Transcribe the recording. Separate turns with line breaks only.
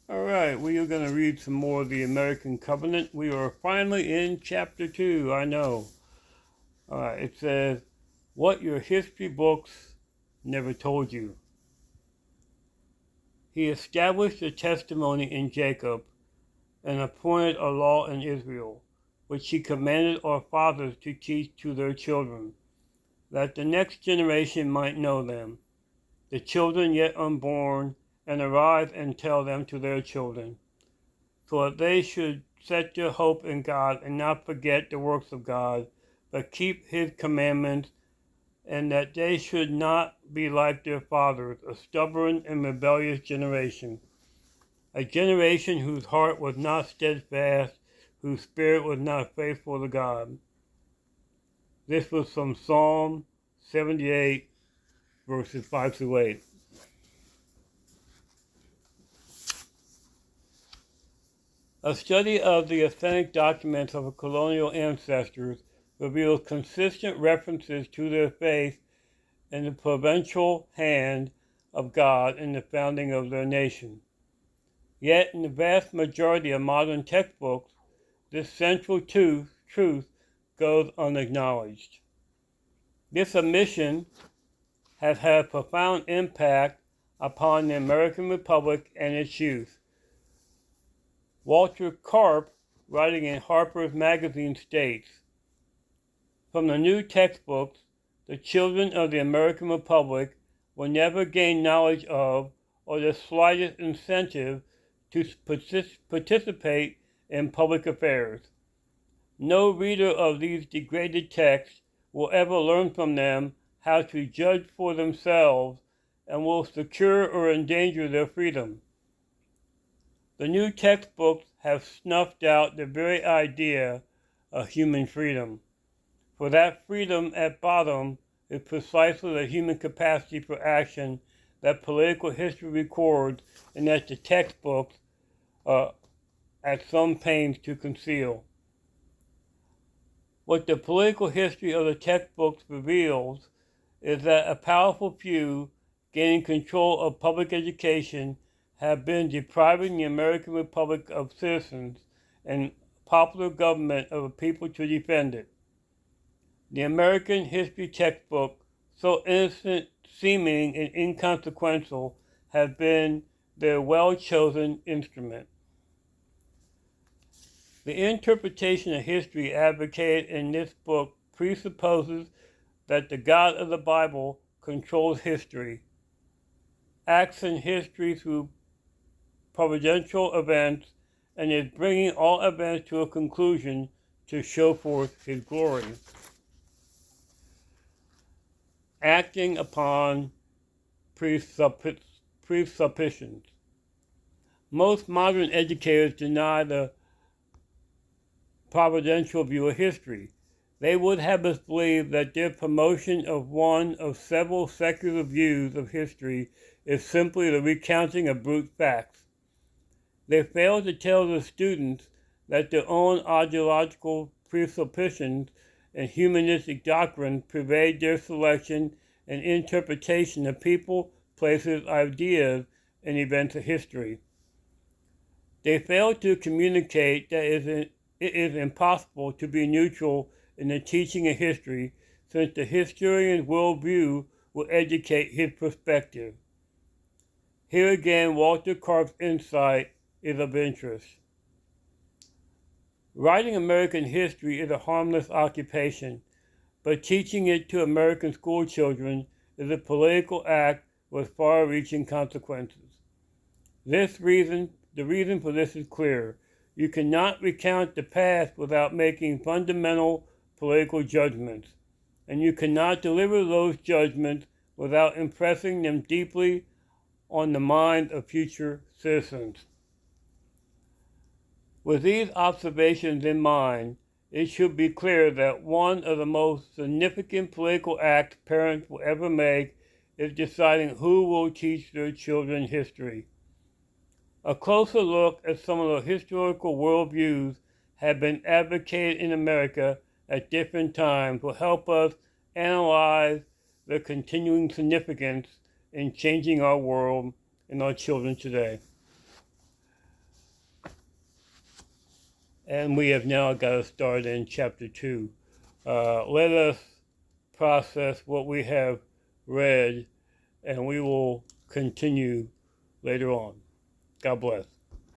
All right, we are going to read some more of the American Covenant. We are finally in chapter 2, I know. All right, it says, What your history books never told you. He established a testimony in Jacob and appointed a law in Israel, which he commanded our fathers to teach to their children, that the next generation might know them, the children yet unborn, and arise and tell them to their children, so that they should set their hope in God and not forget the works of God, but keep his commandments, and that they should not be like their fathers, a stubborn and rebellious generation, a generation whose heart was not steadfast, whose spirit was not faithful to God. This was from Psalm 78, verses 5 through 8. A study of the authentic documents of our colonial ancestors reveals consistent references to their faith in the providential hand of God in the founding of their nation. Yet in the vast majority of modern textbooks, this central truth goes unacknowledged. This omission has had a profound impact upon the American Republic and its youth. Walter Karp, writing in Harper's Magazine, states, From the new textbooks, the children of the American Republic will never gain knowledge of or the slightest incentive to participate in public affairs. No reader of these degraded texts will ever learn from them how to judge for themselves and will secure or endanger their freedom. The new textbooks have snuffed out the very idea of human freedom, for that freedom at bottom is precisely the human capacity for action that political history records and that the textbooks are at some pains to conceal. What the political history of the textbooks reveals is that a powerful few gaining control of public education have been depriving the American Republic of citizens and popular government of a people to defend it. The American history textbook, so innocent seeming and inconsequential, has been their well-chosen instrument. The interpretation of history advocated in this book presupposes that the God of the Bible controls history, acts in history through providential events, and is bringing all events to a conclusion to show forth his glory. Acting upon presuppositions. Most modern educators deny the providential view of history. They would have us believe that their promotion of one of several secular views of history is simply the recounting of brute facts. They fail to tell the students that their own ideological presuppositions and humanistic doctrines pervade their selection and interpretation of people, places, ideas, and events of history. They fail to communicate that it is impossible to be neutral in the teaching of history, since the historian's worldview will educate his perspective. Here again, Walter Karp's insight is of interest. Writing American history is a harmless occupation, but teaching it to American school children is a political act with far-reaching consequences. The reason for this is clear. You cannot recount the past without making fundamental political judgments, and you cannot deliver those judgments without impressing them deeply on the minds of future citizens. With these observations in mind, it should be clear that one of the most significant political acts parents will ever make is deciding who will teach their children history. A closer look at some of the historical worldviews have been advocated in America at different times will help us analyze their continuing significance in changing our world and our children today. and we have now got to start in chapter 2. Let us process what we have read, and we will continue later on. God bless.